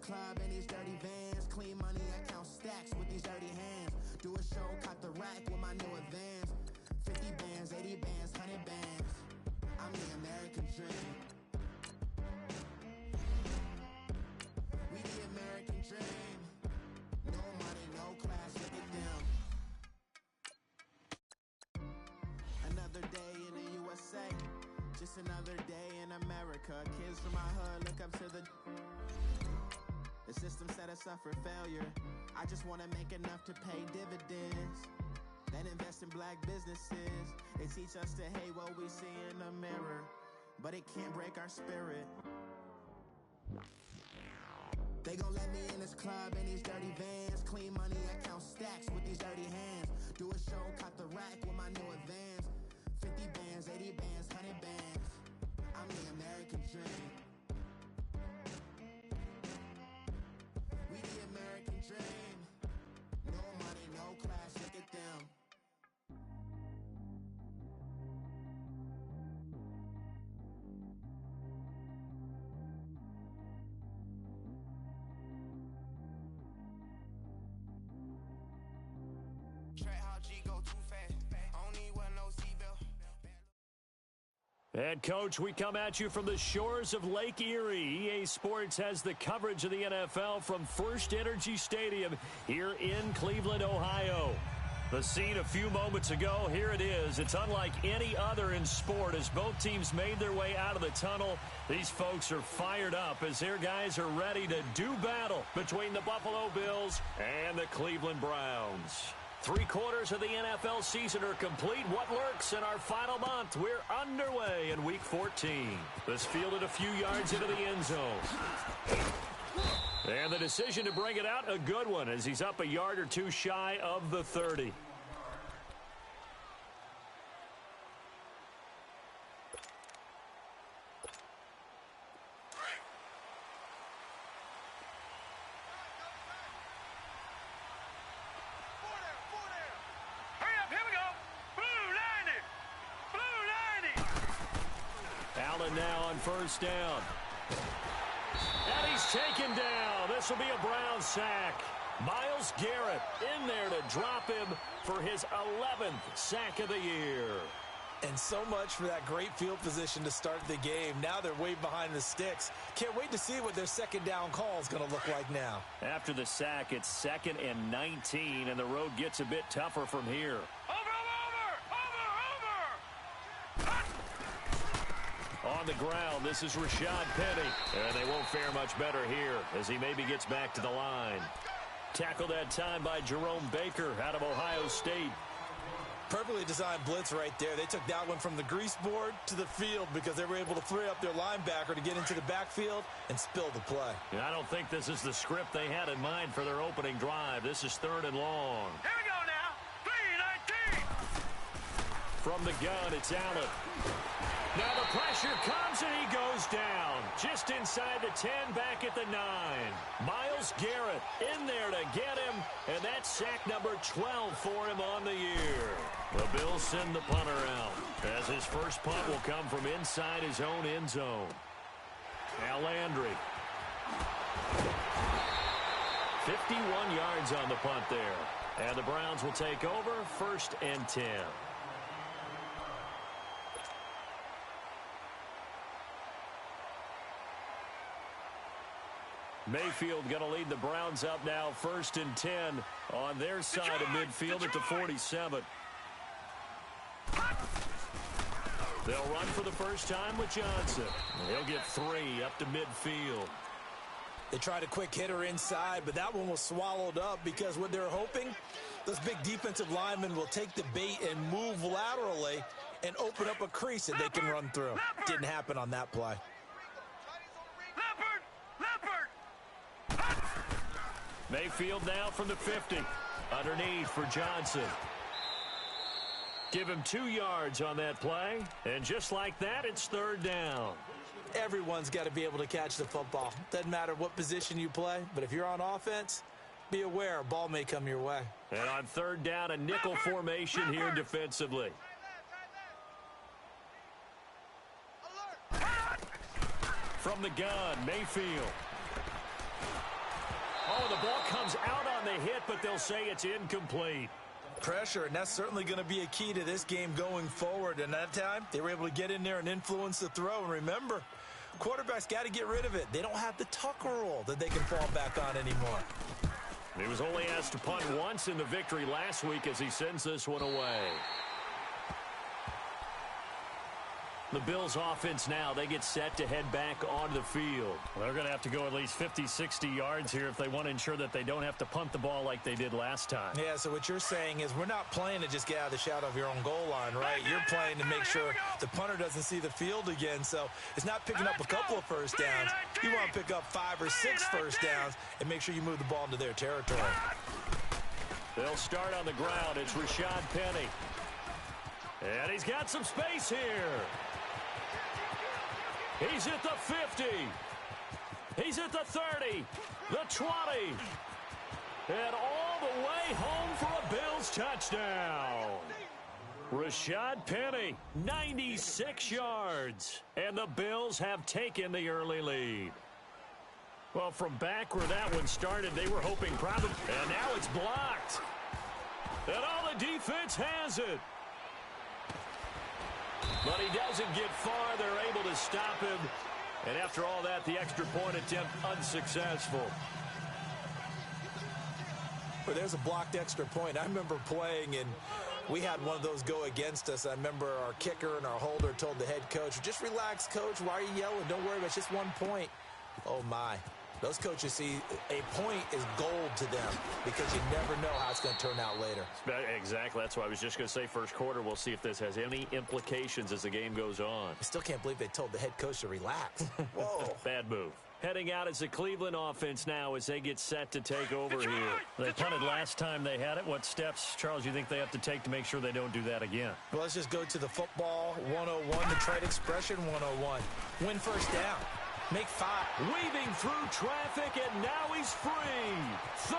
club in these dirty vans. Clean money, I count stacks with these dirty hands. Do a show, cop the rack with my new advance. 50 bands, 80 bands, 100 bands. I'm the American dream. We the American dream. No money, no class, look at them. Another day in the USA. Just another day in America. Kids from my hood look up to the system set us up for failure. I just want to make enough to pay dividends, then invest in black businesses. They teach us to hate what we see in the mirror, but it can't break our spirit. They gon' let me in this club in these dirty vans. Clean money, I count stacks with these dirty hands. Do a show, cop the rack with my new advance. 50 bands, 80 bands, 100 bands. I'm the American dream. We the American dream. No money, no class, look at them. And, Coach, we come at you from the shores of Lake Erie. EA Sports has the coverage of the NFL from First Energy Stadium here in Cleveland, Ohio. The scene a few moments ago, here it is. It's unlike any other in sport as both teams made their way out of the tunnel. These folks are fired up as their guys are ready to do battle between the Buffalo Bills and the Cleveland Browns. 3/4 of the NFL season are complete. What lurks in our final month? We're underway in Week 14. This fielded a few yards into the end zone. And the decision to bring it out, a good one, as he's up a yard or two shy of the 30. Now on first down. And he's taken down. This will be a Brown sack. Myles Garrett in there to drop him for his 11th sack of the year. And so much for that great field position to start the game. Now they're way behind the sticks. Can't wait to see what their second down call is going to look like now. After the sack, it's 2nd and 19, and the road gets a bit tougher from here. On the ground, this is Rashad Penny. And they won't fare much better here as he maybe gets back to the line. Tackled that time by Jerome Baker out of Ohio State. Perfectly designed blitz right there. They took that one from the grease board to the field because they were able to free up their linebacker to get into the backfield and spill the play. And I don't think this is the script they had in mind for their opening drive. This is 3rd and long. Here we go now. 3-19. From the gun, it's Allen. Now the pressure comes and he goes down. Just inside the 10, back at the 9. Myles Garrett in there to get him, and that's sack number 12 for him on the year. The Bills send the punter out as his first punt will come from inside his own end zone. Now Landry. 51 yards on the punt there. And the Browns will take over 1st and 10. Mayfield going to lead the Browns up now 1st and 10 on their side of midfield at the 47. They'll run for the first time with Johnson. He'll get 3 up to midfield. They tried a quick hitter inside, but that one was swallowed up because what they're hoping, those big defensive linemen will take the bait and move laterally and open up a crease that they can run through. Didn't happen on that play. Mayfield now from the 50. Underneath for Johnson. Give him 2 yards on that play. And just like that, it's 3rd down. Everyone's got to be able to catch the football. Doesn't matter what position you play, but if you're on offense, be aware a ball may come your way. And on 3rd down, a nickel formation here defensively. From the gun, Mayfield. Oh, the ball comes out on the hit, but they'll say it's incomplete. Pressure, and that's certainly going to be a key to this game going forward. And that time, they were able to get in there and influence the throw. And remember, quarterbacks got to get rid of it. They don't have the Tucker rule that they can fall back on anymore. He was only asked to punt once in the victory last week as he sends this one away. The Bills offense now, they get set to head back onto the field. Well, they're going to have to go at least 50, 60 yards here if they want to ensure that they don't have to punt the ball like they did last time. Yeah, so what you're saying is we're not playing to just get out of the shadow of your own goal line, right? You're playing to make sure the punter doesn't see the field again. So it's not picking up a couple of first downs. You want to pick up 5 or 6 first downs and make sure you move the ball into their territory. They'll start on the ground. It's Rashad Penny. And he's got some space here. He's at the 50. He's at the 30, the 20, and all the way home for a Bills touchdown. Rashad Penny, 96 yards, and the Bills have taken the early lead. Well, from back where that one started, they were hoping probably, and now it's blocked. And all the defense has it. But he doesn't get far. They're able to stop him. And after all that, the extra point attempt unsuccessful. Well, there's a blocked extra point. I remember playing, and we had one of those go against us. I remember our kicker and our holder told the head coach, just relax, coach. Why are you yelling? Don't worry about it. It's just 1 point. Oh, my. Those coaches see a point is gold to them because you never know how it's going to turn out later. Exactly. That's why I was just going to say first quarter. We'll see if this has any implications as the game goes on. I still can't believe they told the head coach to relax. Whoa. Bad move. Heading out is the Cleveland offense now as they get set to take over here. They punted last time they had it. What steps, Charles, you think they have to take to make sure they don't do that again? Well, let's just go to the football 101, the trade expression 101. Win first down. Make 5. Weaving through traffic, and now he's free. 30,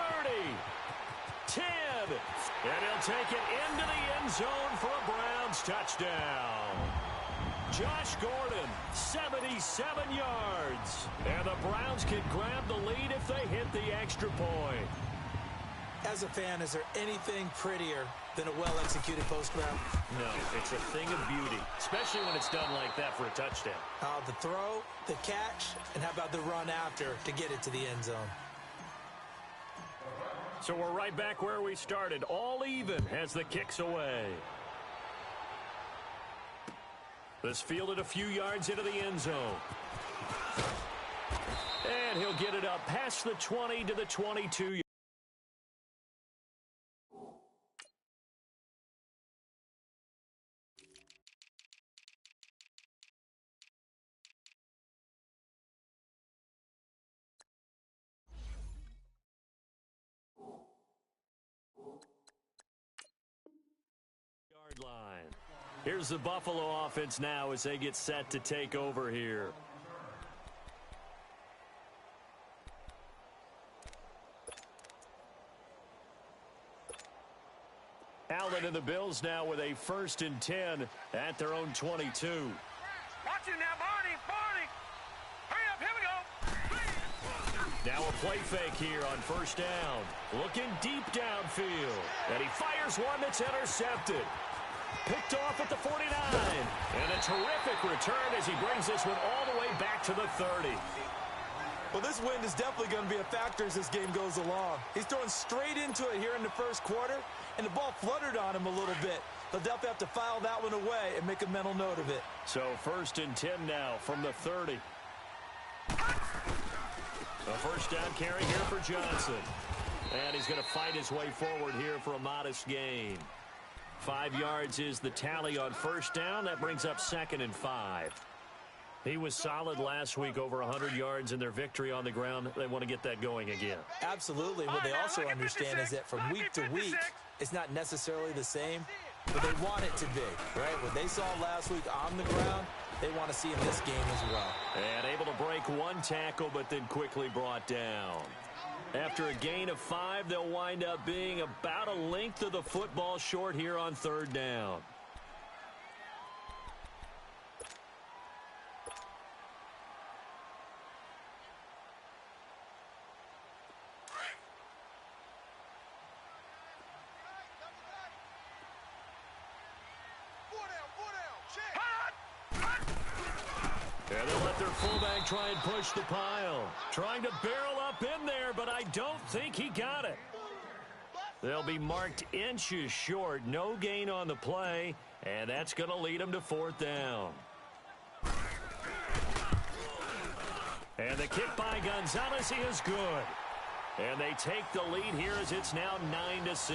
10, and he'll take it into the end zone for a Browns touchdown. Josh Gordon, 77 yards. And the Browns can grab the lead if they hit the extra point. As a fan, is there anything prettier than a well-executed post route? No, it's a thing of beauty, especially when it's done like that for a touchdown. The throw, the catch, and how about the run after to get it to the end zone? So we're right back where we started, all even as the kick's away. This fielded a few yards into the end zone. And he'll get it up past the 20 to the 22. Line. Here's the Buffalo offense now as they get set to take over here. Allen and the Bills now with a 1st and 10 at their own 22. Watch it now, Barney. Hurry up, here we go. Now a play fake here on 1st down. Looking deep downfield. And he fires one that's intercepted. Picked off at the 49. And a terrific return as he brings this one all the way back to the 30. Well, this wind is definitely going to be a factor as this game goes along. He's throwing straight into it here in the first quarter, and the ball fluttered on him a little bit. They'll definitely have to file that one away and make a mental note of it. So 1st and 10 now from the 30. A 1st down carry here for Johnson. And he's going to fight his way forward here for a modest gain. 5 yards is the tally on 1st down. That brings up 2nd and 5. He was solid last week, over 100 yards in their victory on the ground. They want to get that going again. Absolutely. What they also understand is that from week to week, it's not necessarily the same, but they want it to be, right? What they saw last week on the ground, they want to see in this game as well. And able to break one tackle, but then quickly brought down. After a gain of 5, they'll wind up being about a length of the football short here on 3rd down. And they'll let their fullback try and push the pile. Trying to barrel up in there, but I don't think he got it. They'll be marked inches short. No gain on the play, and that's going to lead them to 4th down. And the kick by Gonzalez is good. And they take the lead here as it's now 9-6.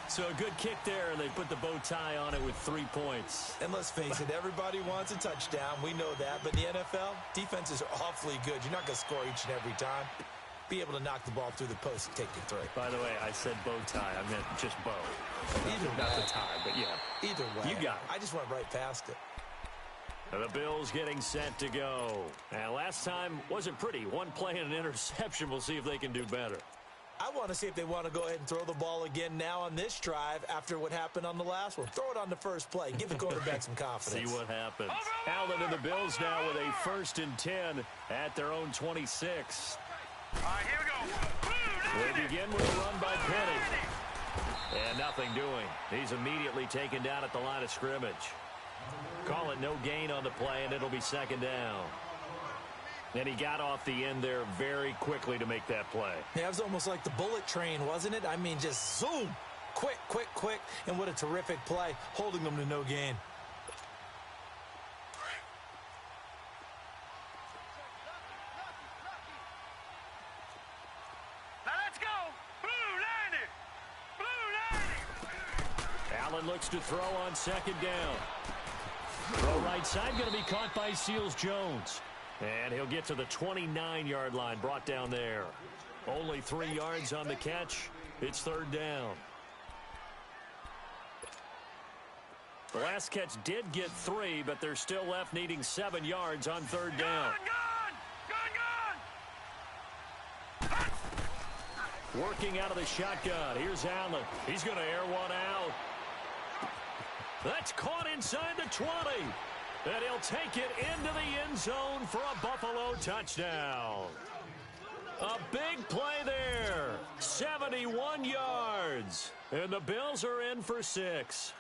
So a good kick there, and they put the bow tie on it with 3 points. And let's face it, everybody wants a touchdown. We know that. But in the NFL, defenses are awfully good. You're not going to score each and every time. Be able to knock the ball through the post and take the three. By the way, I said bow tie. I meant just bow. Either way. Not the tie, but yeah. Either way. You got it. I just went right past it. The Bills getting set to go. And last time wasn't pretty. One play and an interception. We'll see if they can do better. I want to see if they want to go ahead and throw the ball again now on this drive after what happened on the last one. Throw it on the first play. Give the quarterback some confidence. See what happens. Allen and the Bills now with a 1st and 10 at their own 26. All right, here we go. They begin with a run by Penny. And nothing doing. He's immediately taken down at the line of scrimmage. Call it no gain on the play, and it'll be 2nd down. And he got off the end there very quickly to make that play. Yeah, it was almost like the bullet train, wasn't it? I mean, just zoom. Quick, quick, quick. And what a terrific play, holding them to no gain. Now let's go. Blue 90. Allen looks to throw on 2nd down. Throw right side, going to be caught by Seals-Jones. And he'll get to the 29-yard line, brought down there. Only 3 yards on the catch. It's 3rd down. The last catch did get 3, but they're still left needing 7 yards on 3rd down. Working out of the shotgun. Here's Allen. He's going to air one out. That's caught inside the 20. And he'll take it into the end zone for a Buffalo touchdown. A big play there. 71 yards. And the Bills are in for 6.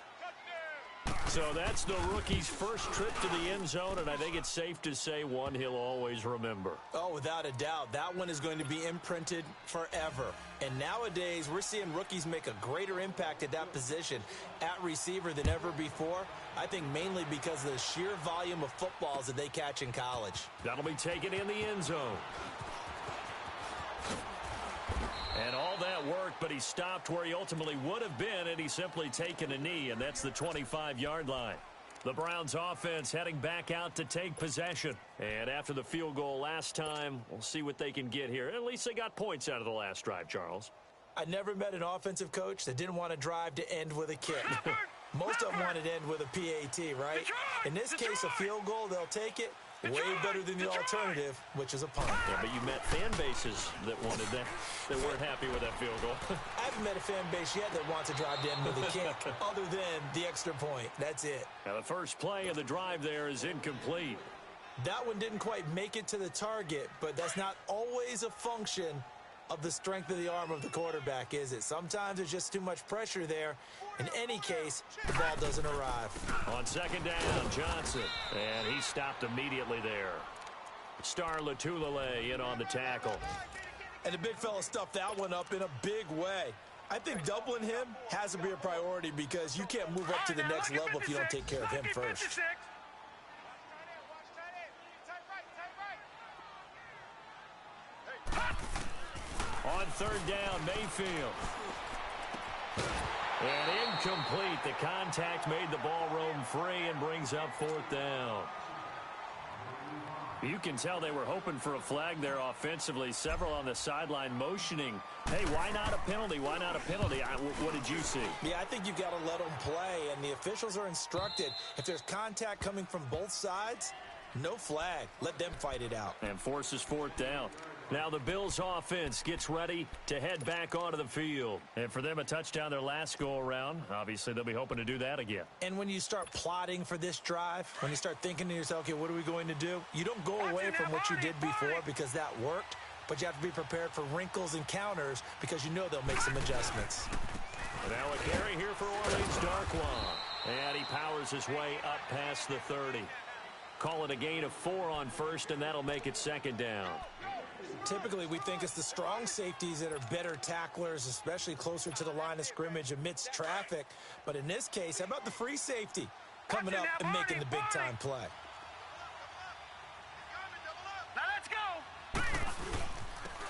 So that's the rookie's first trip to the end zone, and I think it's safe to say one he'll always remember. Oh, without a doubt. That one is going to be imprinted forever. And nowadays, we're seeing rookies make a greater impact at that position at receiver than ever before. I think mainly because of the sheer volume of footballs that they catch in college. That'll be taken in the end zone. And all that worked, but he stopped where he ultimately would have been, and he's simply taken a knee, and that's the 25-yard line. The Browns offense heading back out to take possession. And after the field goal last time, we'll see what they can get here. At least they got points out of the last drive, Charles. I never met an offensive coach that didn't want to drive to end with a kick. Most of them wanted to end with a PAT, right? In this case, a field goal, they'll take it. Way better than the alternative, which is a punt. Yeah, but you met fan bases that wanted that, that weren't happy with that field goal. I haven't met a fan base yet that wants to drive to end with a kick, other than the extra point. That's it. Now, the first play of the drive there is incomplete. That one didn't quite make it to the target, but that's not always a function of the strength of the arm of the quarterback, is it? Sometimes there's just too much pressure there. In any case, the ball doesn't arrive. On 2nd down, Johnson. And he stopped immediately there. Star Latulele in on the tackle. And the big fella stuffed that one up in a big way. I think doubling him has to be a priority because you can't move up to the next level if you don't take care of him first. On 3rd down, Mayfield. And incomplete. The contact made the ball roam free and brings up 4th down. You can tell they were hoping for a flag there offensively. Several on the sideline motioning. Hey, why not a penalty? Why not a penalty? What did you see? Yeah, I think you've got to let them play, and the officials are instructed. If there's contact coming from both sides, no flag. Let them fight it out. And forces 4th down. Now the Bills offense gets ready to head back onto the field. And for them, a touchdown their last go-around. Obviously, they'll be hoping to do that again. And when you start plotting for this drive, when you start thinking to yourself, okay, what are we going to do? You don't go away from what you did before because that worked, but you have to be prepared for wrinkles and counters because you know they'll make some adjustments. Now a carry here for Orleans Darkwan. And he powers his way up past the 30. call it a gain of 4 on first, and that'll make it second down. Typically, we think it's the strong safeties that are better tacklers, especially closer to the line of scrimmage amidst traffic. But in this case, how about the free safety coming up and making the big-time play? Now let's go.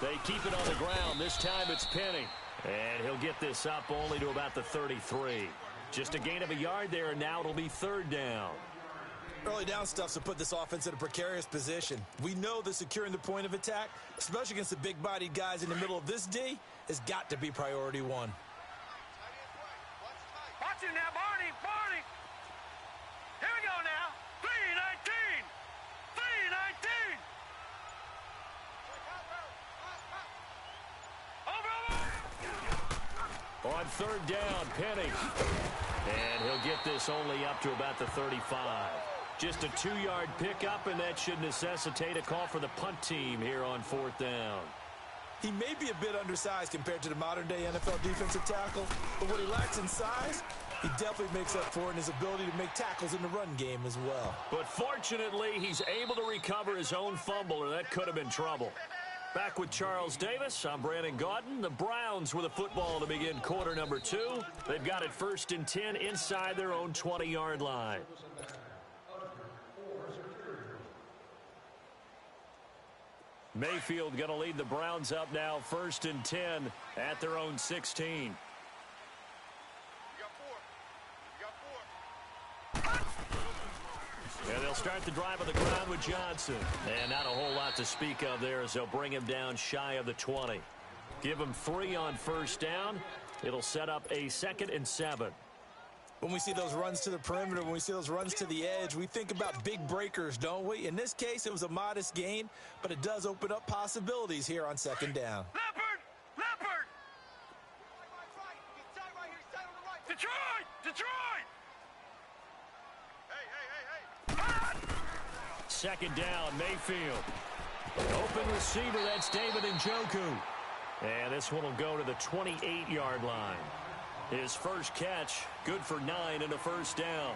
They keep it on the ground. This time it's Penny. And he'll get this up only to about the 33. Just a gain of a yard there, and now it'll be third down. Early down stuff's to put this offense in a precarious position. We know that securing the point of attack, especially against the big-bodied guys in the middle of this D, has got to be priority one. Watch it now, Barney. Barney. Here we go now. 3-19. 3-19. On third down, Penny. And he'll get this only up to about the 35. Just a 2-yard pickup, and that should necessitate a call for the punt team here on fourth down. He may be a bit undersized compared to the modern-day NFL defensive tackle, but what he lacks in size, he definitely makes up for in his ability to make tackles in the run game as well. But fortunately, he's able to recover his own fumble, or that could have been trouble. Back with Charles Davis, I'm Brandon Gaudin. The Browns with a football to begin quarter number 2. They've got it 1st and 10 inside their own 20-yard line. Mayfield going to lead the Browns up now 1st and 10 at their own 16. And they'll start the drive on the ground with Johnson. And not a whole lot to speak of there as they'll bring him down shy of the 20. Give him 3 on first down. It'll set up a 2nd and 7. When we see those runs to the perimeter, when we see those runs to the edge, we think about big breakers, don't we? In this case, it was a modest gain, but it does open up possibilities here on 2nd down. Leopard! Leopard! Detroit! Detroit! Second down, Mayfield. Open receiver, that's David Njoku. And this one will go to the 28-yard line. His first catch, good for 9 and a first down.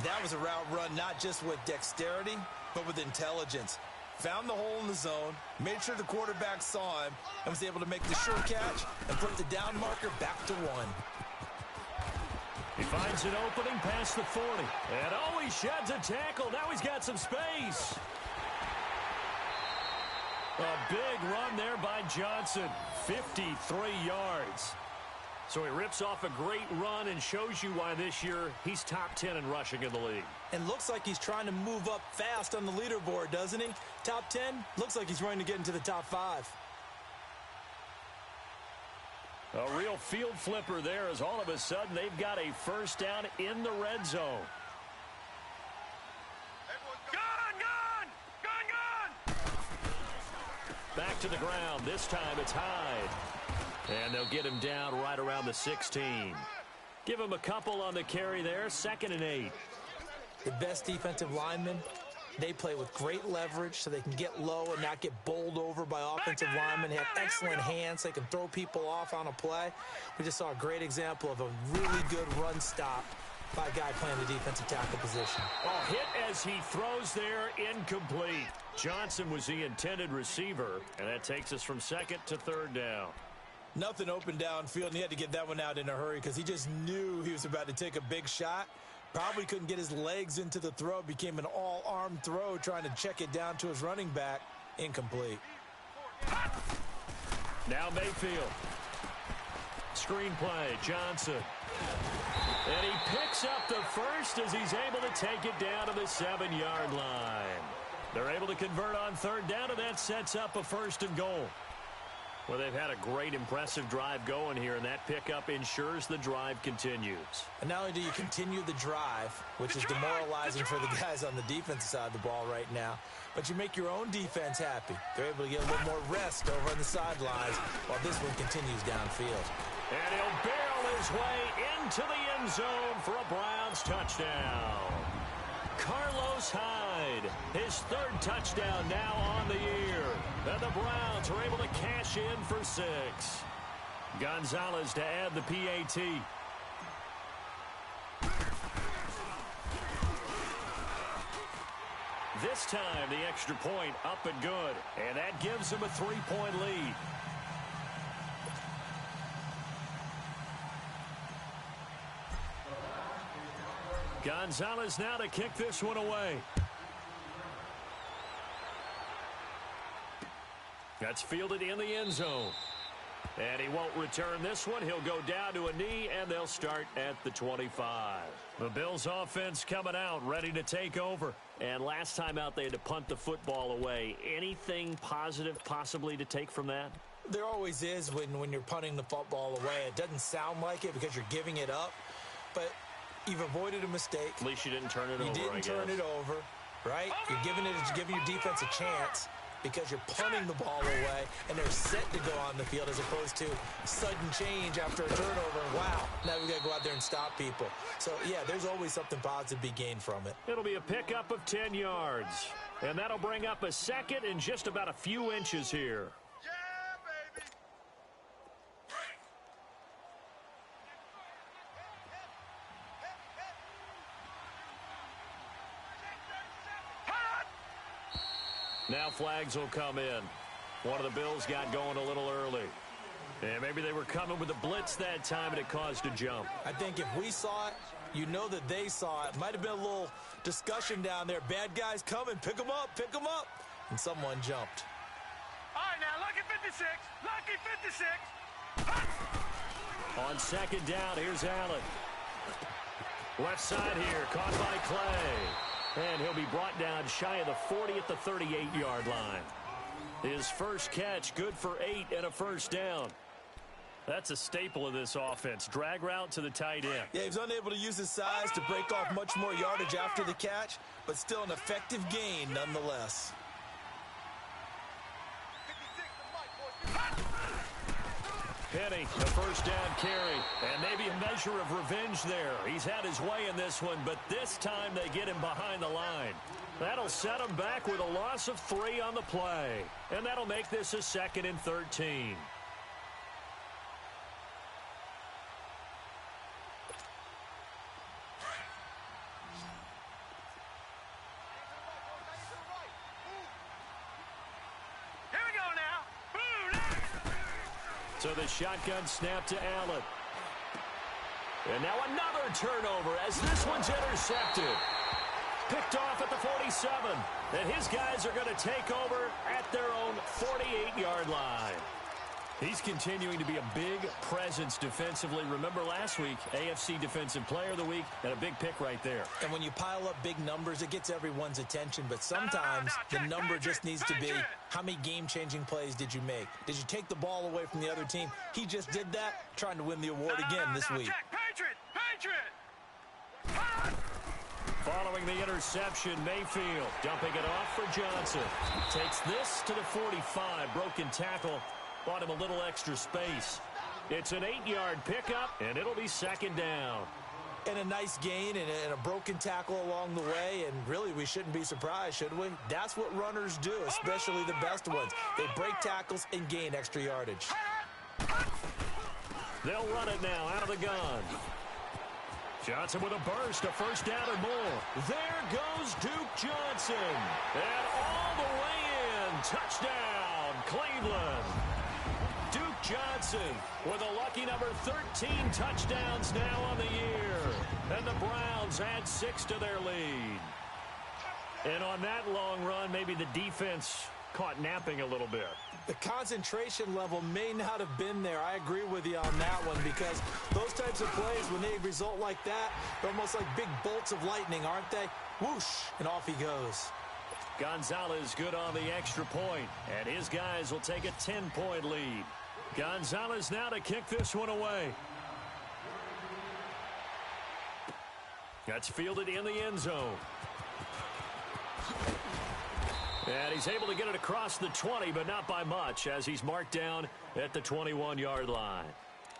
That was a route run not just with dexterity, but with intelligence. Found the hole in the zone, made sure the quarterback saw him, and was able to make the sure catch and put the down marker back to 1. He finds an opening past the 40. And oh, he sheds a tackle. Now he's got some space. A big run there by Johnson. 53 yards. So he rips off a great run and shows you why this year he's top 10 in rushing in the league. And looks like he's trying to move up fast on the leaderboard, doesn't he? Top 10, looks like he's running to get into the top 5. A real field flipper there as all of a sudden they've got a first down in the red zone. Gun! Back to the ground. This time it's Hyde. And they'll get him down right around the 16. Give him a couple on the carry there. 2nd and 8. The best defensive linemen, they play with great leverage so they can get low and not get bowled over by offensive linemen. They have excellent hands. They can throw people off on a play. We just saw a great example of a really good run stop by a guy playing the defensive tackle position. A hit as he throws there, incomplete. Johnson was the intended receiver, and that takes us from 2nd to 3rd down. Nothing open downfield, and he had to get that one out in a hurry because he just knew he was about to take a big shot. Probably couldn't get his legs into the throw. Became an all-arm throw trying to check it down to his running back. Incomplete. Now Mayfield. Screen play, Johnson. And he picks up the first as he's able to take it down to the 7-yard line. They're able to convert on 3rd down, and that sets up a 1st and goal. Well, they've had a great, impressive drive going here, and that pickup ensures the drive continues. And not only do you continue the drive, which is demoralizing for the guys on the defensive side of the ball right now, but you make your own defense happy. They're able to get a little more rest over on the sidelines while this one continues downfield. And he'll barrel his way into the end zone for a Browns touchdown. Carlos Hyde, his 3rd touchdown now on the year. And the Browns are able to cash in for 6. Gonzalez to add the PAT. This time, the extra point up and good. And that gives them a 3-point lead. Gonzalez now to kick this one away. That's fielded in the end zone. And he won't return this one. He'll go down to a knee, and they'll start at the 25. The Bills offense coming out, ready to take over. And last time out, they had to punt the football away. Anything positive possibly to take from that? There always is when you're punting the football away. It doesn't sound like it because you're giving it up, but you've avoided a mistake. At least you didn't turn it over, You didn't turn it over, right? You're giving your defense a chance because you're punting the ball away, and they're set to go on the field as opposed to sudden change after a turnover. Wow, now we got to go out there and stop people. So, yeah, there's always something positive to be gained from it. It'll be a pickup of 10 yards. And that'll bring up a second and just about a few inches here. Now flags will come in. One of the Bills got going a little early. And maybe they were coming with a blitz that time, and it caused a jump. I think if we saw it, you know that they saw it. Might have been a little discussion down there. Bad guys coming. Pick them up. Pick them up. And someone jumped. All right, now, lucky 56. Lucky 56. On second down, here's Allen. Left side here, caught by Clay. And he'll be brought down shy of the 40 at the 38-yard line. His first catch, good for 8 and a first down. That's a staple of this offense. Drag route to the tight end. Yeah, he was unable to use his size to break off much more yardage after the catch, but still an effective gain nonetheless. Penny, the first down carry, and maybe a measure of revenge there. He's had his way in this one, but this time they get him behind the line. That'll set him back with a loss of 3 on the play, and that'll make this a 2nd and 13. So the shotgun snap to Allen. And now another turnover as this one's intercepted. Picked off at the 47. And his guys are going to take over at their own 48-yard line. He's continuing to be a big presence defensively. Remember last week, AFC Defensive Player of the Week, and a big pick right there. And when you pile up big numbers, it gets everyone's attention. But sometimes the number just needs to be, how many game-changing plays did you make? Did you take the ball away from the other team? He just did that, trying to win the award again this week. Following the interception, Mayfield dumping it off for Johnson. Takes this to the 45. Broken tackle. Bought him a little extra space. It's an 8-yard pickup, and it'll be second down. And a nice gain and a broken tackle along the way, and really we shouldn't be surprised, should we? That's what runners do, especially the best ones. They break tackles and gain extra yardage. They'll run it now out of the gun. Johnson with a burst, a first down or more. There goes Duke Johnson. And all the way in. Touchdown, Cleveland. Duke Johnson with a lucky number 13 touchdowns now on the year. And the Browns add 6 to their lead. And on that long run, maybe the defense caught napping a little bit. The concentration level may not have been there. I agree with you on that one because those types of plays, when they result like that, they're almost like big bolts of lightning, aren't they? Whoosh, and off he goes. Gonzalez good on the extra point, and his guys will take a 10-point lead. Gonzalez now to kick this one away. That's fielded in the end zone. And he's able to get it across the 20, but not by much, as he's marked down at the 21-yard line.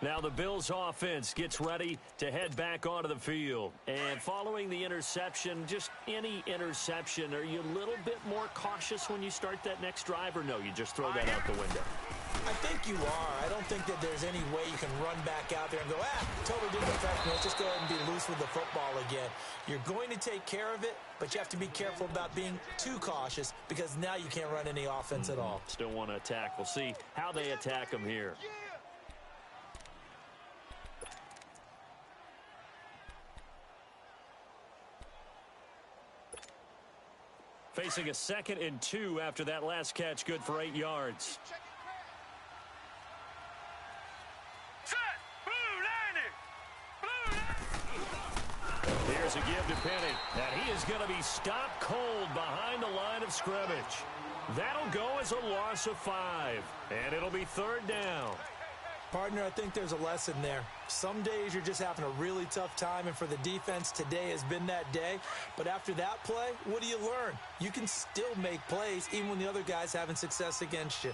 Now the Bills offense gets ready to head back onto the field. And following the interception, just any interception, are you a little bit more cautious when you start that next drive, or no, you just throw that out the window? I think you are. I don't think that there's any way you can run back out there and go, totally didn't affect me. Let's just go ahead and be loose with the football again. You're going to take care of it, but you have to be careful about being too cautious because now you can't run any offense at all. Still want to attack. We'll see how they attack them here. Facing a 2nd and 2 after that last catch, good for 8 yards. Here's a give to Penny, and he is going to be stopped cold behind the line of scrimmage. That'll go as a loss of 5, and it'll be 3rd down. Partner, I think there's a lesson there. Some days you're just having a really tough time, and for the defense, today has been that day. But after that play, what do you learn? You can still make plays even when the other guy's having success against you.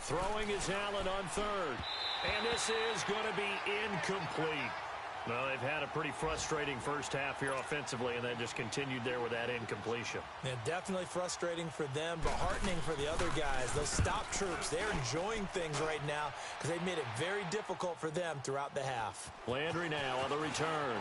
Throwing is Allen on 3rd. And this is going to be incomplete. Well, they've had a pretty frustrating first half here offensively, and then just continued there with that incompletion. Yeah, definitely frustrating for them, but heartening for the other guys. Those stop troops, they're enjoying things right now because they've made it very difficult for them throughout the half. Landry now on the return.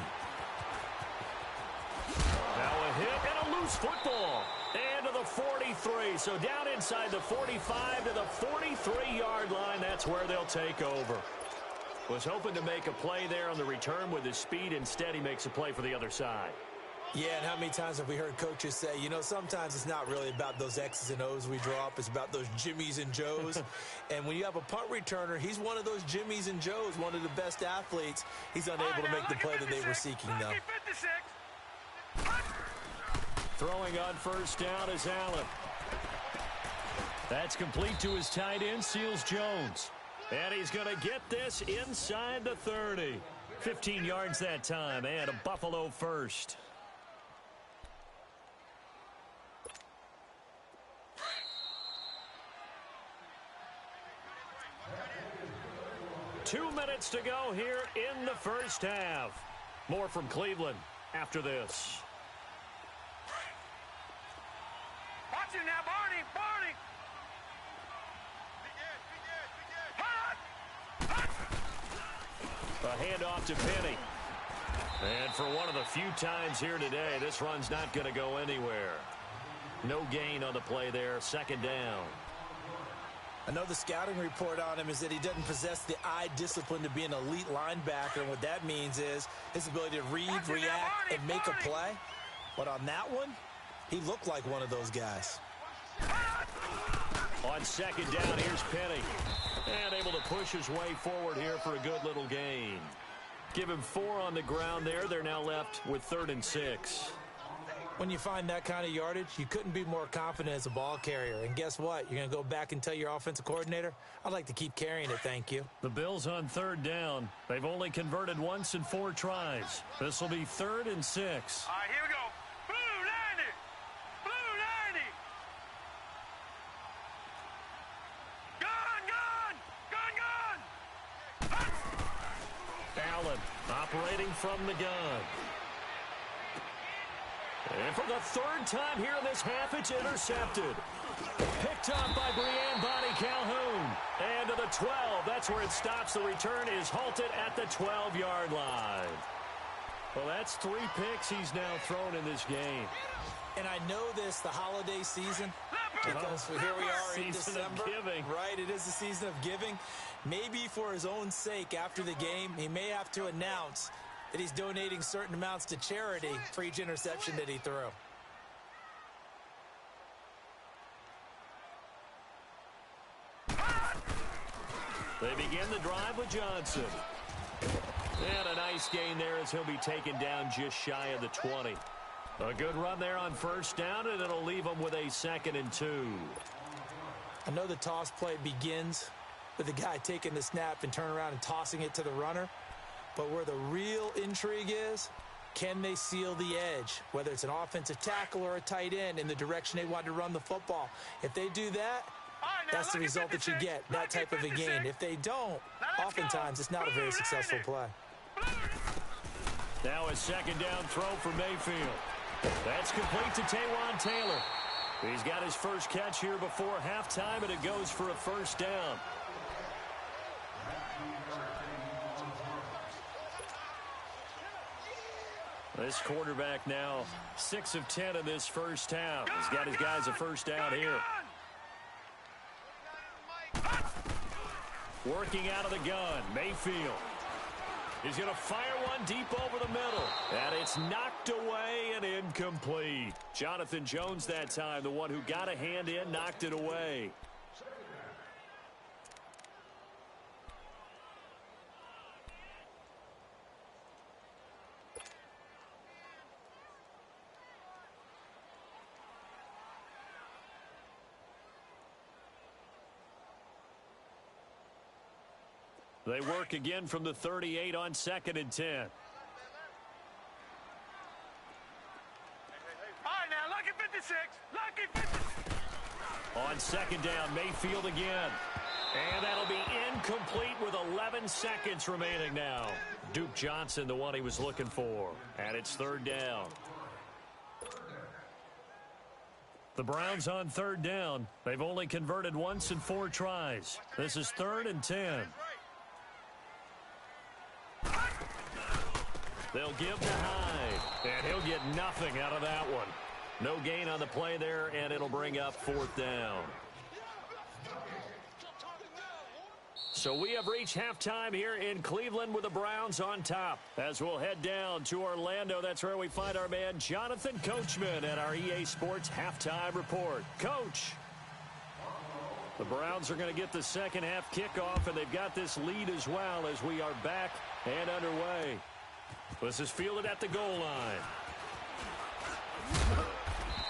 Now a hit and a loose football. And to the 43. So down inside the 45 to the 43-yard line. That's where they'll take over. Was hoping to make a play there on the return with his speed. Instead, he makes a play for the other side. Yeah, and how many times have we heard coaches say, you know, sometimes it's not really about those X's and O's we draw up. It's about those Jimmies and Joes. And when you have a punt returner, he's one of those Jimmies and Joes, one of the best athletes. He's unable to make the play that they were seeking, though. Throwing on 1st down is Allen. That's complete to his tight end, Seals Jones. And he's going to get this inside the 30. 15 yards that time, and a Buffalo first. Two minutes to go here in the first half. More from Cleveland after this. Watch him now, Barney, Barney. A handoff to Penny. And for one of the few times here today, this run's not going to go anywhere. No gain on the play there. 2nd down. I know the scouting report on him is that he doesn't possess the eye discipline to be an elite linebacker. And what that means is his ability to read, react, and make a play. But on that one, he looked like one of those guys. On 2nd down, here's Penny. And able to push his way forward here for a good little gain. Give him 4 on the ground there. They're now left with 3rd and 6. When you find that kind of yardage, you couldn't be more confident as a ball carrier. And guess what? You're going to go back and tell your offensive coordinator, I'd like to keep carrying it, thank you. The Bills on 3rd down. They've only converted once in 4 tries. This will be 3rd and 6. All right, here we go. Blue 90. Blue 90. Gun, gun. Gun, gun. Allen operating from the gun. And for the 3rd time here in this half, it's intercepted. Picked up by Brianne Bonnie Calhoun. And to the 12. That's where it stops. The return is halted at the 12-yard line. Well, that's 3 picks he's now thrown in this game. And I know this, the holiday season, because here we are in December. Right, it is the season of giving. Maybe for his own sake after the game, he may have to announce that he's donating certain amounts to charity for each interception that he threw. They begin the drive with Johnson. And a nice gain there as he'll be taken down just shy of the 20. A good run there on 1st down, and it'll leave them with a 2nd and 2. I know the toss play begins with the guy taking the snap and turning around and tossing it to the runner. But where the real intrigue is, can they seal the edge, whether it's an offensive tackle or a tight end, in the direction they want to run the football? If they do that, that's the result that you get, that type of a gain. If they don't, oftentimes it's not a very successful play. Now a second down throw for Mayfield. That's complete to Taywan Taylor. He's got his first catch here before halftime, and it goes for a first down. This quarterback now 6 of 10 in this first half. He's got his guys a first down here. Working out of the gun, Mayfield. He's going to fire one deep over the middle. And it's knocked away and incomplete. Jonathan Jones that time, the one who got a hand in, knocked it away. They work again from the 38 on 2nd and 10. All right, now, lucky 56. Lucky 56. On 2nd down, Mayfield again. And that'll be incomplete with 11 seconds remaining now. Duke Johnson, the one he was looking for. And it's 3rd down. The Browns on 3rd down. They've only converted once in 4 tries. This is 3rd and 10. They'll give to Hyde, and he'll get nothing out of that one. No gain on the play there, and it'll bring up 4th down. So we have reached halftime here in Cleveland with the Browns on top. As we'll head down to Orlando, that's where we find our man Jonathan Coachman at our EA Sports Halftime Report. Coach! The Browns are going to get the second half kickoff, and they've got this lead as well as we are back and underway. This is fielded at the goal line.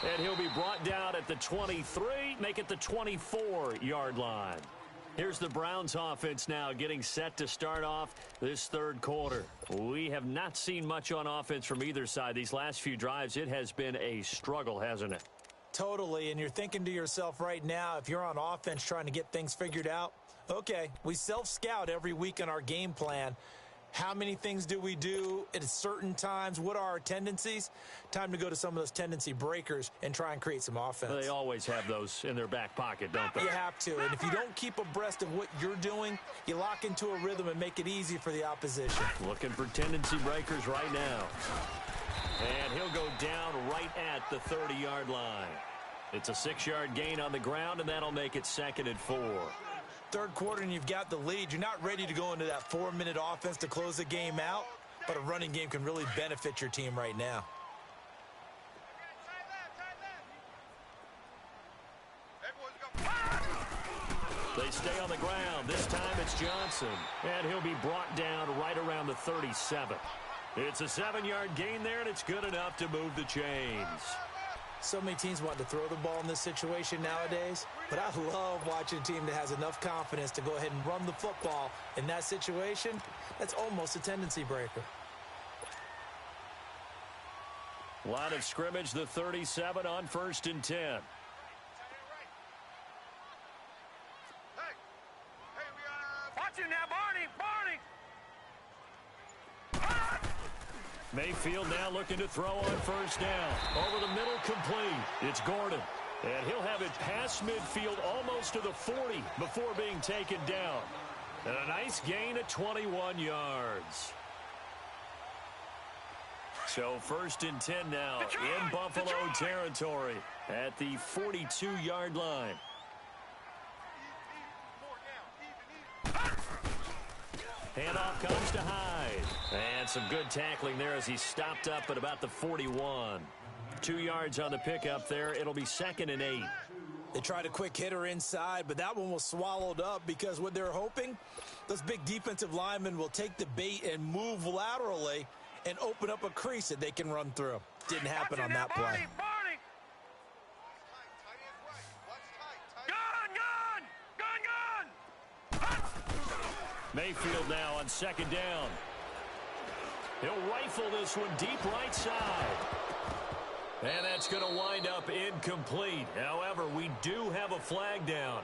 And he'll be brought down at the 23, make it the 24-yard line. Here's the Browns offense now getting set to start off this 3rd quarter. We have not seen much on offense from either side. These last few drives, it has been a struggle, hasn't it? Totally, and you're thinking to yourself right now, if you're on offense trying to get things figured out, okay, we self-scout every week in our game plan. How many things do we do at certain times? What are our tendencies? Time to go to some of those tendency breakers and try and create some offense. They always have those in their back pocket, don't they? You have to, and if you don't keep abreast of what you're doing, you lock into a rhythm and make it easy for the opposition. Looking for tendency breakers right now. And he'll go down right at the 30-yard line. It's a 6-yard gain on the ground, and that'll make it 2nd and 4. 3rd quarter and you've got the lead. You're not ready to go into that 4-minute offense to close the game out, but a running game can really benefit your team right now. They stay on the ground. This time it's Johnson, and he'll be brought down right around the 37. It's a 7-yard gain there, and it's good enough to move the chains. So many teams want to throw the ball in this situation nowadays, but I love watching a team that has enough confidence to go ahead and run the football. In that situation, that's almost a tendency breaker. Line of scrimmage, the 37 on 1st and 10. Watch it now, Barney! Mayfield now looking to throw on 1st down. Over the middle, complete. It's Gordon. And he'll have it past midfield almost to the 40 before being taken down. And a nice gain at 21 yards. So 1st and 10 now in Buffalo territory at the 42-yard line. Handoff comes to Hyde. And some good tackling there as he stopped up at about the 41. 2 yards on the pickup there. It'll be 2nd and 8. They tried a quick hitter inside, but that one was swallowed up because what they're hoping, those big defensive linemen will take the bait and move laterally and open up a crease that they can run through. Didn't happen on that play. Mayfield now on 2nd down. He'll rifle this one deep right side. And that's going to wind up incomplete. However, we do have a flag down.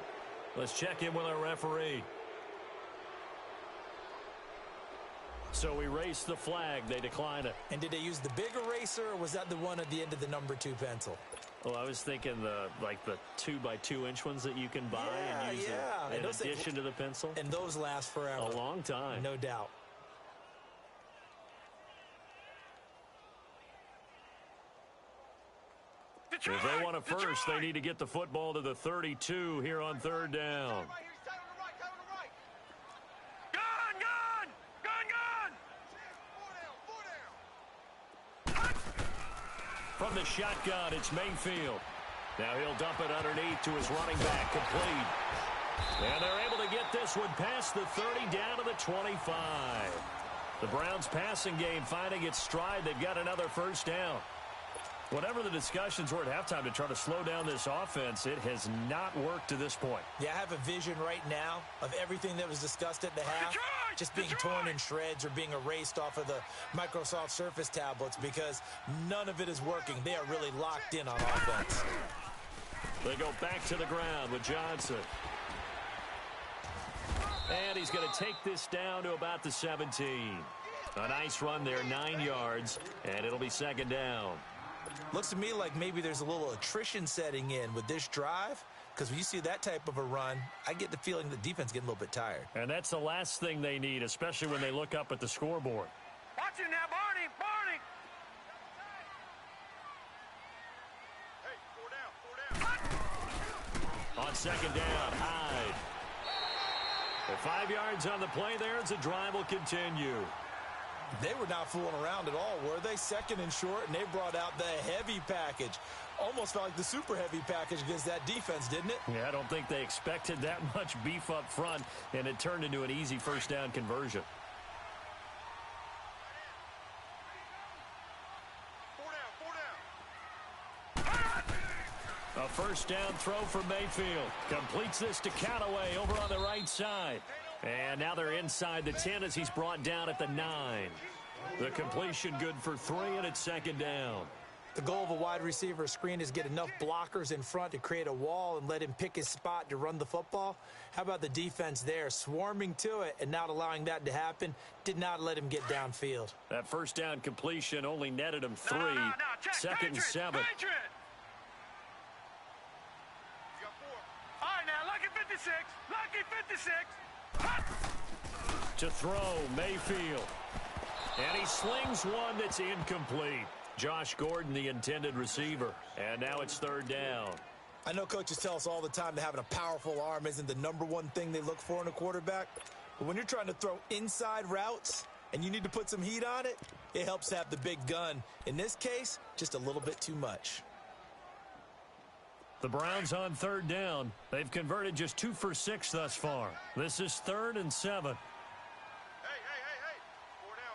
Let's check in with our referee. So we race the flag. They decline it. And did they use the big eraser, or was that the one at the end of the number 2 pencil? Well, I was thinking the 2x2-inch ones that you can buy and use in addition to the pencil. And those last forever. A long time. No doubt. If they want a first, they need to get the football to the 32 here on third down. From the shotgun, it's Mayfield. Now he'll dump it underneath to his running back, complete. And they're able to get this one past the 30 down to the 25. The Browns passing game finding its stride. They've got another first down. Whatever the discussions were at halftime to try to slow down this offense, it has not worked to this point. Yeah, I have a vision right now of everything that was discussed at the half just being torn in shreds or being erased off of the Microsoft Surface tablets because none of it is working. They are really locked in on offense. They go back to the ground with Johnson. And he's going to take this down to about the 17. A nice run there, 9 yards, and it'll be second down. Looks to me like maybe there's a little attrition setting in with this drive, because when you see that type of a run, I get the feeling the defense getting a little bit tired. And that's the last thing they need, especially when they look up at the scoreboard. Watch it now, Barney! Barney! Hey, 4 down. On second down, Hyde. With 5 yards on the play there, as the drive will continue. They were not fooling around at all, were they? Second and short, and they brought out the heavy package. Almost felt like the super heavy package against that defense, didn't it? Yeah, I don't think they expected that much beef up front, and it turned into an easy first down conversion. 4 down. A first down throw for Mayfield. Completes this to Callaway over on the right side. And now they're inside the 10 as he's brought down at the 9. The completion good for 3, and it's second down. The goal of a wide receiver screen is get enough blockers in front to create a wall and let him pick his spot to run the football. How about the defense there, swarming to it and not allowing that to happen? Did not let him get downfield. That first down completion only netted him 3. Check, Second and 7. Patriot. All right, now, lucky 56. Lucky 56. To throw, Mayfield. And he slings one that's incomplete. Josh Gordon, the intended receiver. And now it's third down. I know coaches tell us all the time that having a powerful arm isn't the number one thing they look for in a quarterback. But when you're trying to throw inside routes and you need to put some heat on it, it helps to have the big gun. In this case, just a little bit too much. The Browns on third down. They've converted just 2 for 6 thus far. This is 3rd and 7. Hey. 4 down.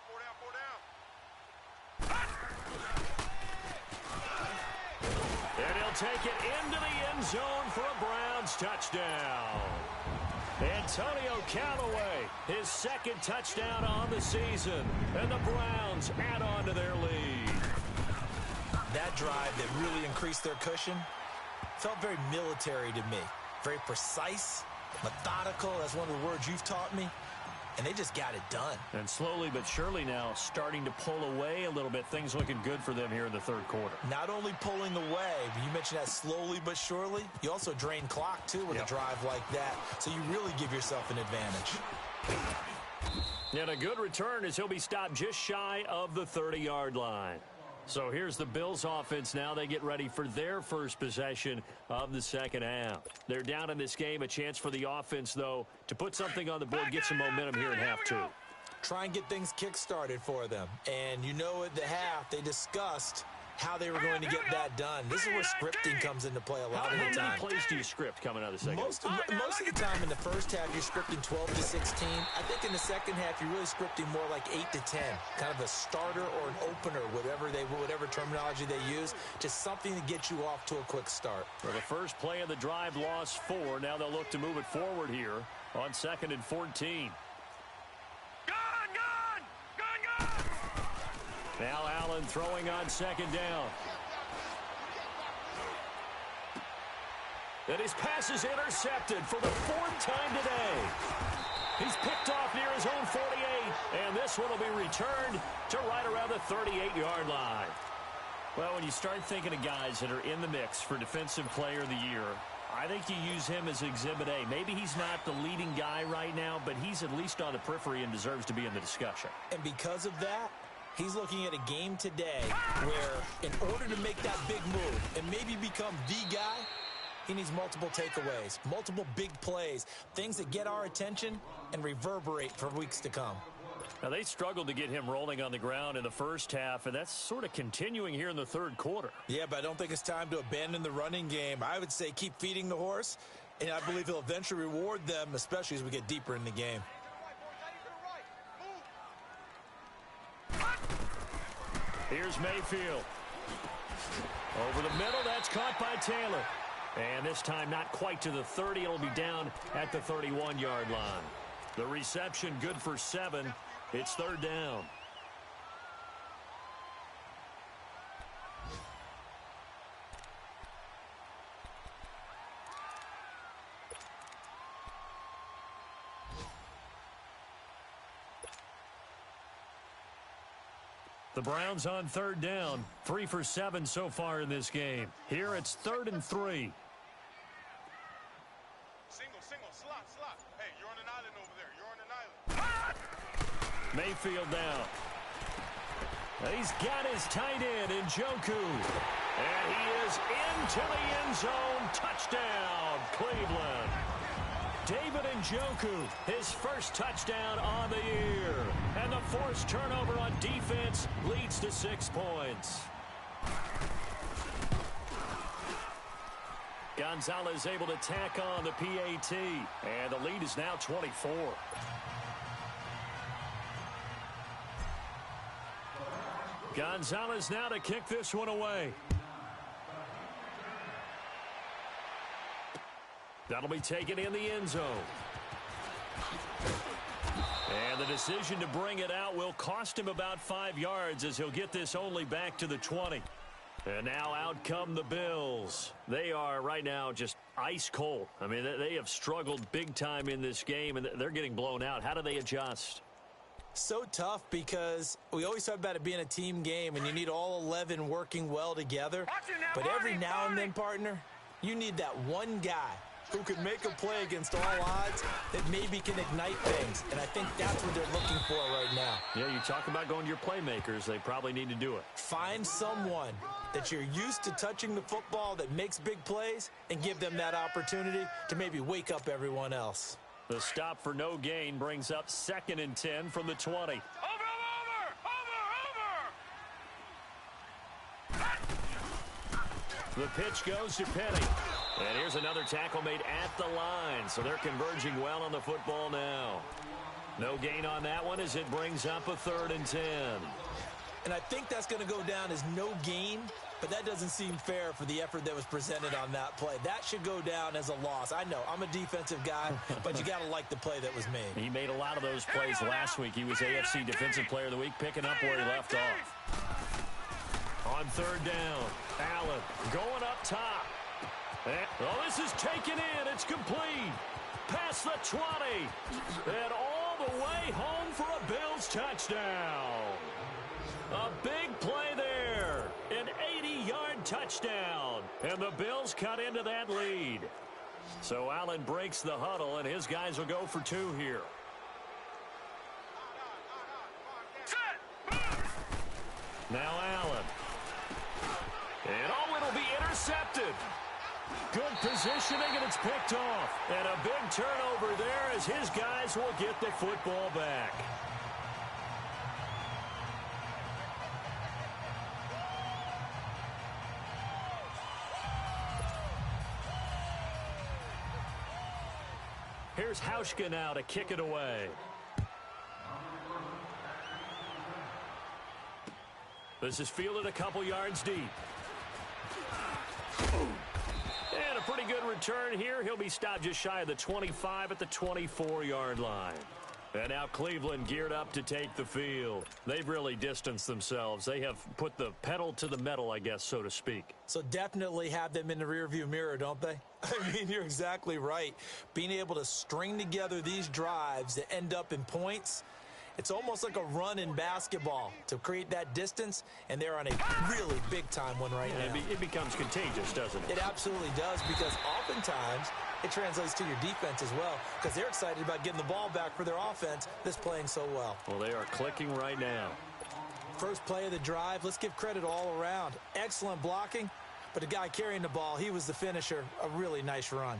And he'll take it into the end zone for a Browns touchdown. Antonio Callaway, his second touchdown on the season. And the Browns add on to their lead. That drive that really increased their cushion felt very military to me. Very precise, methodical. That's one of the words you've taught me. And they just got it done. And slowly but surely now starting to pull away a little bit. Things looking good for them here in the third quarter. Not only pulling away, but you mentioned that slowly but surely. You also drain clock, too, with a drive like that. So you really give yourself an advantage. And a good return as he'll be stopped just shy of the 30-yard line. So here's the Bills offense now. They get ready for their first possession of the second half. They're down in this game. A chance for the offense, though, to put something on the board, get some momentum here in half 2. Try and get things kick-started for them. And you know at the half, they discussed how they were going to get that done. This is where scripting comes into play a lot of the time. How many plays do you script coming out of the second? Most of the time in the first half, you're scripting 12 to 16. I think in the second half, you're really scripting more like 8 to 10. Kind of a starter or an opener, whatever terminology they use. Just something to get you off to a quick start. For the first play of the drive, lost 4. Now they'll look to move it forward here on 2nd and 14. Now Allen throwing on second down. And his pass is intercepted for the 4th time today. He's picked off near his own 48, and this one will be returned to right around the 38-yard line. Well, when you start thinking of guys that are in the mix for Defensive Player of the Year, I think you use him as Exhibit A. Maybe he's not the leading guy right now, but he's at least on the periphery and deserves to be in the discussion. And because of that, he's looking at a game today where in order to make that big move and maybe become the guy, he needs multiple takeaways, multiple big plays, things that get our attention and reverberate for weeks to come. Now, they struggled to get him rolling on the ground in the first half, and that's sort of continuing here in the third quarter. Yeah, but I don't think it's time to abandon the running game. I would say keep feeding the horse, and I believe he'll eventually reward them, especially as we get deeper in the game. Here's Mayfield. Over the middle, that's caught by Taylor. And this time not quite to the 30. It'll be down at the 31-yard line. The reception good for 7. It's third down. The Browns on third down. 3 for 7 so far in this game. Here it's 3rd and 3. Slot. Hey, you're on an island over there. You're on an island. Mayfield down. And he's got his tight end, Njoku. And he is into the end zone. Touchdown, Cleveland. David Njoku, his first touchdown on the year. And the forced turnover on defense leads to 6 points. Gonzalez able to tack on the PAT. And the lead is now 24. Gonzalez now to kick this one away. That'll be taken in the end zone. And the decision to bring it out will cost him about 5 yards as he'll get this only back to the 20. And now out come the Bills. They are right now just ice cold. I mean, they have struggled big time in this game, and they're getting blown out. How do they adjust? So tough because we always talk about it being a team game, and you need all 11 working well together. But every now and then, partner, you need that one guy who can make a play against all odds that maybe can ignite things. And I think that's what they're looking for right now. Yeah, you talk about going to your playmakers. They probably need to do it. Find someone that you're used to touching the football that makes big plays and give them that opportunity to maybe wake up everyone else. The stop for no gain brings up 2nd and 10 from the 20. Over! The pitch goes to Penny. And here's another tackle made at the line. So they're converging well on the football now. No gain on that one as it brings up a 3rd and 10. And I think that's going to go down as no gain, but that doesn't seem fair for the effort that was presented on that play. That should go down as a loss. I know, I'm a defensive guy, but you got to like the play that was made. He made a lot of those plays last week. He was AFC Defensive Player of the Week, picking up where he left off. On 3rd down, Allen going up top. Oh, this is taken in. It's complete. Past the 20. And all the way home for a Bills touchdown. A big play there. An 80-yard touchdown. And the Bills cut into that lead. So Allen breaks the huddle, and his guys will go for 2 here. Now Allen. And it'll be intercepted. Good positioning, and it's picked off. And a big turnover there as his guys will get the football back. Here's Hauschka now to kick it away. This is fielded a couple yards deep. And a pretty good return here. He'll be stopped just shy of the 25 at the 24-yard line. And now Cleveland geared up to take the field. They've really distanced themselves. They have put the pedal to the metal, I guess, so to speak. So definitely have them in the rearview mirror, don't they? I mean, you're exactly right. Being able to string together these drives that end up in points, it's almost like a run in basketball to create that distance, and they're on a really big-time one right now. It becomes contagious, doesn't it? It absolutely does, because oftentimes it translates to your defense as well, because they're excited about getting the ball back for their offense that's playing so well. Well, they are clicking right now. First play of the drive, let's give credit all around. Excellent blocking, but the guy carrying the ball, he was the finisher. A really nice run.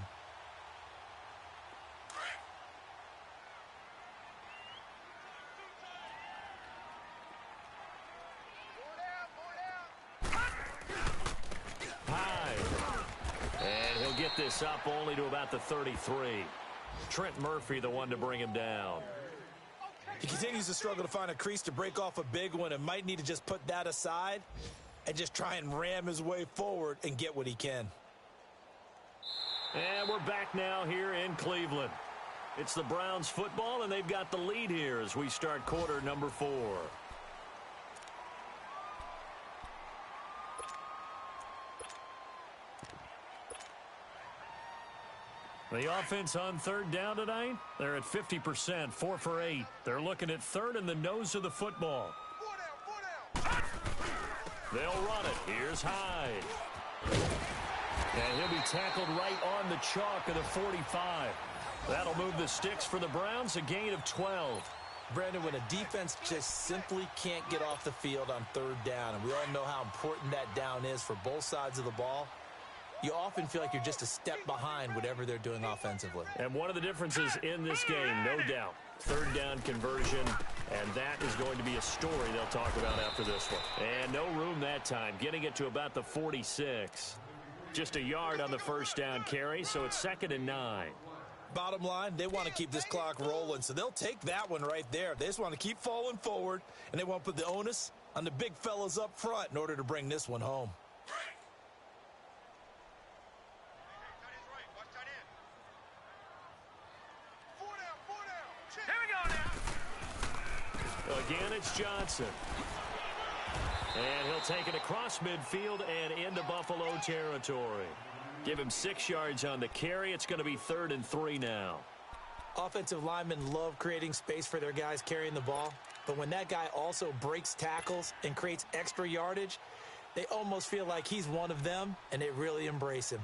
Get this up only to about the 33. Trent Murphy, the one to bring him down. He continues to struggle to find a crease to break off a big one and might need to just put that aside and just try and ram his way forward and get what he can. And we're back now here in Cleveland. It's the Browns football, and they've got the lead here as we start quarter number 4. The offense on third down tonight, they're at 50%, 4 for 8. They're looking at third in the nose of the football. They'll run it. Here's Hyde. And he'll be tackled right on the chalk of the 45. That'll move the sticks for the Browns, a gain of 12. Brandon, when a defense just simply can't get off the field on third down, and we all know how important that down is for both sides of the ball, you often feel like you're just a step behind whatever they're doing offensively. And one of the differences in this game, no doubt, third down conversion, and that is going to be a story they'll talk about after this one. And no room that time, getting it to about the 46. Just a yard on the first down carry, so it's 2nd and 9. Bottom line, they want to keep this clock rolling, so they'll take that one right there. They just want to keep falling forward, and they want to put the onus on the big fellas up front in order to bring this one home. Again, it's Johnson. And he'll take it across midfield and into Buffalo territory. Give him 6 yards on the carry. It's going to be 3rd and 3 now. Offensive linemen love creating space for their guys carrying the ball. But when that guy also breaks tackles and creates extra yardage, they almost feel like he's one of them, and they really embrace him.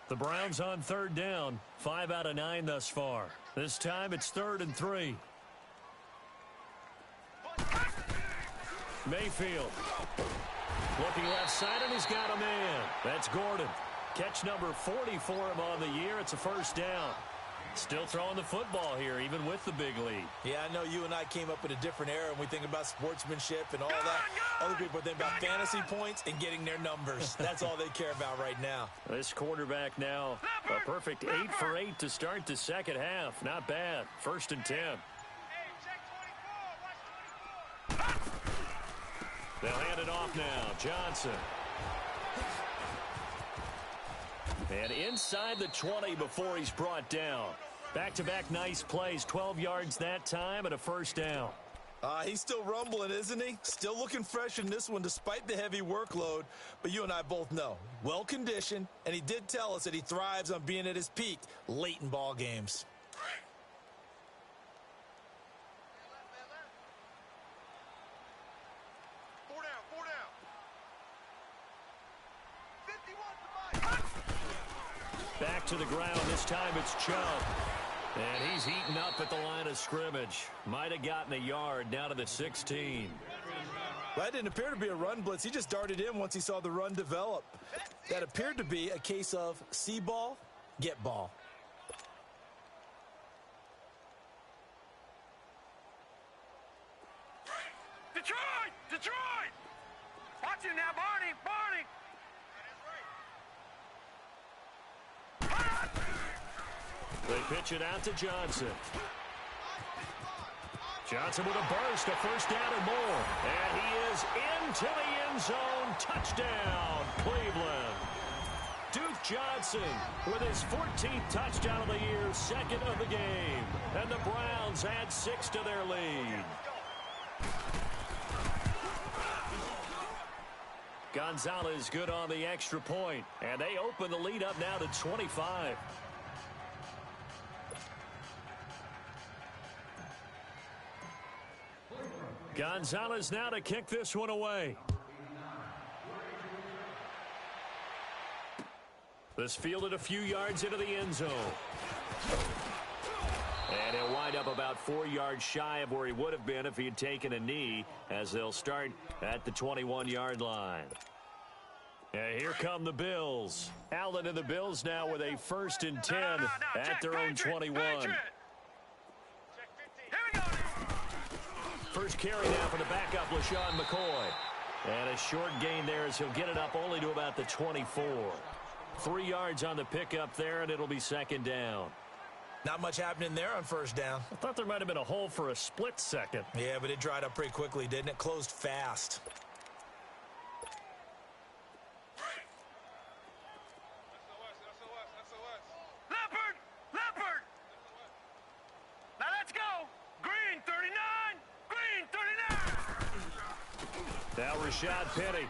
The Browns on third down. 5 out of 9 thus far. This time it's 3rd and 3. Mayfield looking left side, and he's got a man. That's Gordon. Catch number 40 for him on the year. It's a first down. Still throwing the football here, even with the big lead. Yeah, I know you and I came up in a different era, and we think about sportsmanship and all that. Other people think about fantasy points and getting their numbers. That's all they care about right now. This quarterback now, a perfect 8 for 8 to start the second half. Not bad. 1st and 10. They'll hand it off now. Johnson. And inside the 20 before he's brought down. Back-to-back nice plays. 12 yards that time and a first down. He's still rumbling, isn't he? Still looking fresh in this one despite the heavy workload. But you and I both know, well-conditioned, and he did tell us that he thrives on being at his peak late in ball games. Back to the ground. This time it's Chubb. And he's heating up at the line of scrimmage. Might have gotten a yard down to the 16. That didn't appear to be a run blitz. He just darted in once he saw the run develop. That appeared to be a case of see ball, get ball. Detroit! Detroit! Watch it now, Barney! Barney! They pitch it out to Johnson. Johnson with a burst, a first down and more. And he is into the end zone. Touchdown, Cleveland. Duke Johnson with his 14th touchdown of the year, second of the game. And the Browns add 6 to their lead. Gonzalez good on the extra point, and they open the lead up now to 25. Gonzalez now to kick this one away. This fielded a few yards into the end zone. And he'll wind up about 4 yards shy of where he would have been if he had taken a knee, as they'll start at the 21-yard line. And here come the Bills. Allen and the Bills now with a 1st and 10 at their own 21. First carry now for the backup, LaShawn McCoy. And a short gain there as he'll get it up only to about the 24. 3 yards on the pickup there, and it'll be 2nd down. Not much happening there on 1st down. I thought there might have been a hole for a split second. Yeah, but it dried up pretty quickly, didn't it? Closed fast. Leopard! Now let's go! Green 39! Green 39! Now Rashad Penny.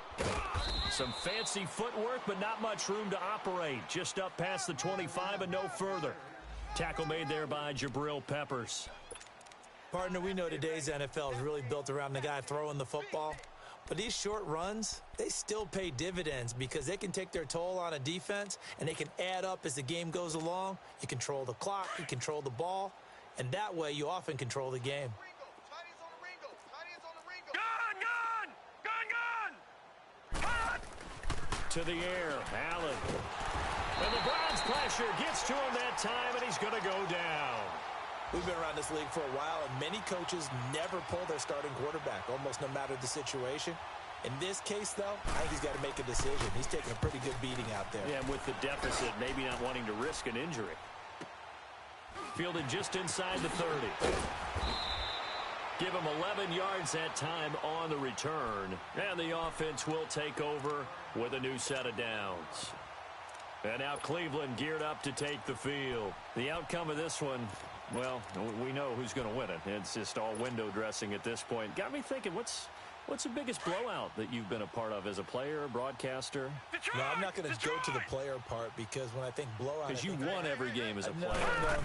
Some fancy footwork, but not much room to operate. Just up past the 25 and no further. Tackle made there by Jabril Peppers. Partner, we know today's NFL is really built around the guy throwing the football. But these short runs, they still pay dividends because they can take their toll on a defense and they can add up as the game goes along. You control the clock, you control the ball, and that way you often control the game. To the air, Allen. And the Browns pressure gets to him that time, and he's going to go down. We've been around this league for a while, and many coaches never pull their starting quarterback, almost no matter the situation. In this case, though, I think he's got to make a decision. He's taking a pretty good beating out there. Yeah, and with the deficit, maybe not wanting to risk an injury. Fielded just inside the 30. Give him 11 yards that time on the return. And the offense will take over with a new set of downs. And now Cleveland geared up to take the field. The outcome of this one, well, we know who's going to win it. It's just all window dressing at this point. Got me thinking, what's the biggest blowout that you've been a part of as a player, broadcaster? No, I'm not going to go to the player part because when I think blowout... Because you won every game as a player.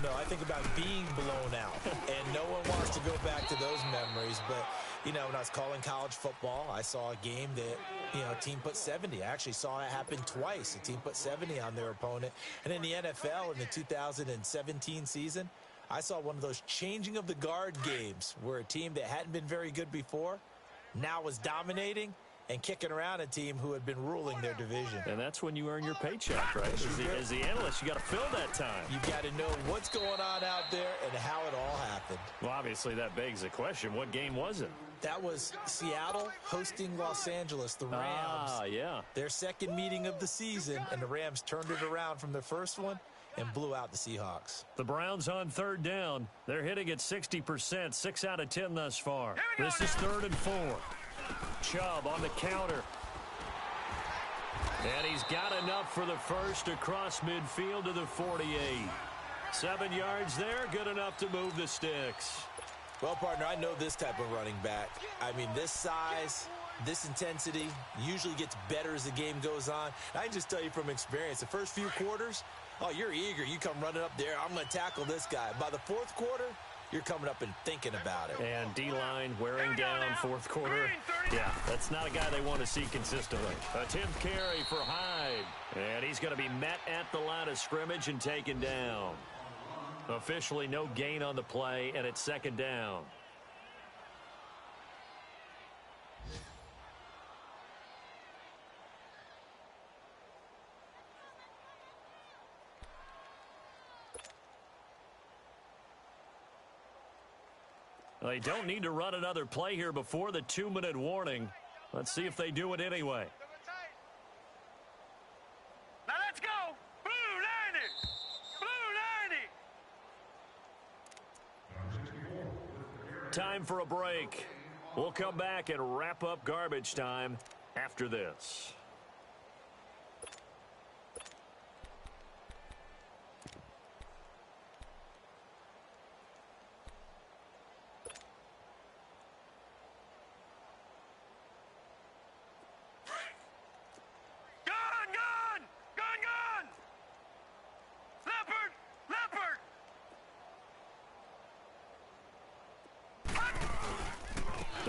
No. I think about being blown out. And no one wants to go back to those memories. But, you know, when I was calling college football, I saw a game that, you know, a team put 70. I actually saw it happen twice. A team put 70 on their opponent. And in the NFL in the 2017 season, I saw one of those changing of the guard games where a team that hadn't been very good before now was dominating and kicking around a team who had been ruling their division. And that's when you earn your paycheck, right? As the analyst, you got to fill that time. You got to know what's going on out there and how it all happened. Well, obviously that begs the question, what game was it? That was Seattle hosting Los Angeles, the Rams. Ah, yeah. Their second meeting of the season, and the Rams turned it around from their first one and blew out the Seahawks. The Browns on 3rd down. They're hitting at 60%, 6 out of 10 thus far. This is 3rd and 4. Chubb on the counter. And he's got enough for the first across midfield to the 48. 7 yards there, good enough to move the sticks. Well, partner, I know this type of running back. I mean, this size, this intensity usually gets better as the game goes on. And I can just tell you from experience, the first few quarters, oh, you're eager. You come running up there. I'm going to tackle this guy. By the 4th quarter, you're coming up and thinking about it. And D-line wearing down 4th quarter. Yeah, that's not a guy they want to see consistently. A 10th carry for Hyde. And he's going to be met at the line of scrimmage and taken down. Officially no gain on the play, and it's 2nd down. They don't need to run another play here before the 2-minute warning. Let's see if they do it anyway. Now let's go! Blue 90! Time for a break. We'll come back and wrap up garbage time after this.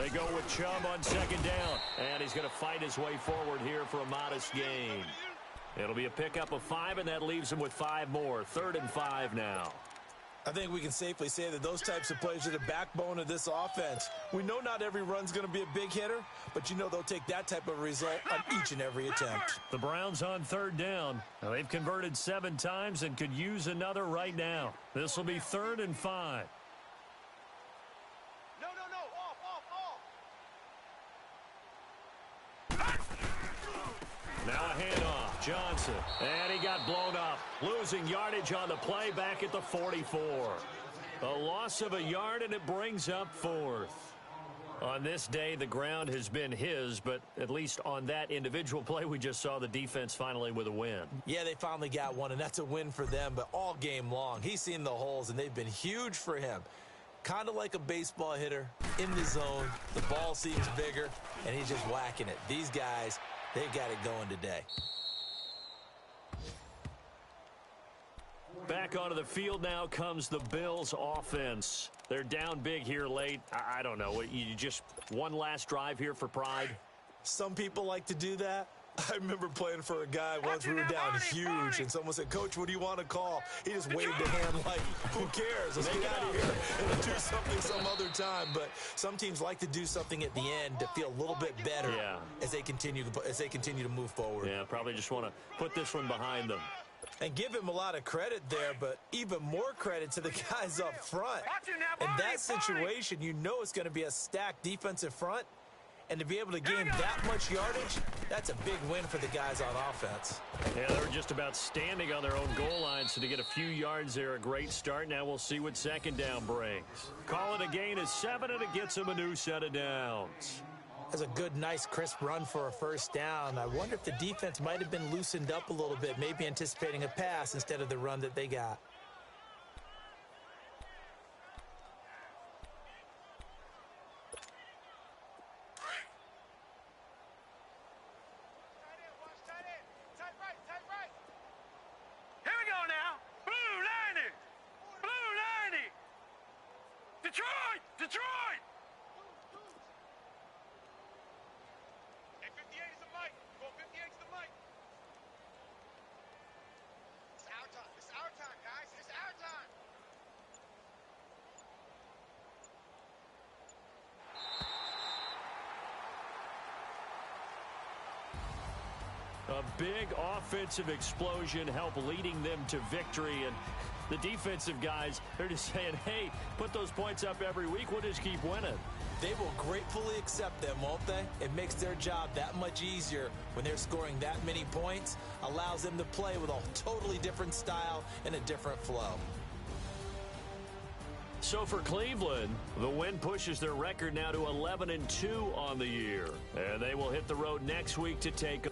They go with Chubb on second down, and he's going to fight his way forward here for a modest gain. It'll be a pickup of 5, and that leaves him with 5 more. 3rd and 5 now. I think we can safely say that those types of plays are the backbone of this offense. We know not every run's going to be a big hitter, but you know they'll take that type of result on each and every attempt. The Browns on 3rd down. Now, they've converted 7 times and could use another right now. This will be 3rd and 5. No, off. Now a handoff. Johnson. And he got blown up. Losing yardage on the play back at the 44. A loss of a yard, and it brings up 4th. On this day, the ground has been his, but at least on that individual play, we just saw the defense finally with a win. Yeah, they finally got one, and that's a win for them, but all game long, he's seen the holes, and they've been huge for him. Kind of like a baseball hitter in the zone. The ball seems bigger, and he's just whacking it. These guys, they've got it going today. Back onto the field now comes the Bills offense. They're down big here late. I don't know. You just one last drive here for pride? Some people like to do that. I remember playing for a guy once. We were down huge, and someone said, "Coach, what do you want to call?" He just waved a hand like, "Who cares? Let's get out of here and do something some other time." But some teams like to do something at the end to feel a little bit better as they continue to move forward. Yeah, probably just want to put this one behind them. And give him a lot of credit there, but even more credit to the guys up front. In that situation, you know it's going to be a stacked defensive front. And to be able to gain that much yardage, that's a big win for the guys on offense. Yeah, they were just about standing on their own goal line, so to get a few yards there, a great start. Now we'll see what second down brings. Call it a gain of 7, and it gets them a new set of downs. That's a good, nice, crisp run for a first down. I wonder if the defense might have been loosened up a little bit, maybe anticipating a pass instead of the run that they got. Detroit! Hey, 58 is the mic. Go 58 is the mic. It's our time. It's our time, guys. It's our time. A big offensive explosion helped leading them to victory, and the defensive guys, they're just saying, hey, put those points up every week. We'll just keep winning. They will gratefully accept them, won't they? It makes their job that much easier when they're scoring that many points, allows them to play with a totally different style and a different flow. So for Cleveland, the win pushes their record now to 11-2 on the year. And they will hit the road next week to take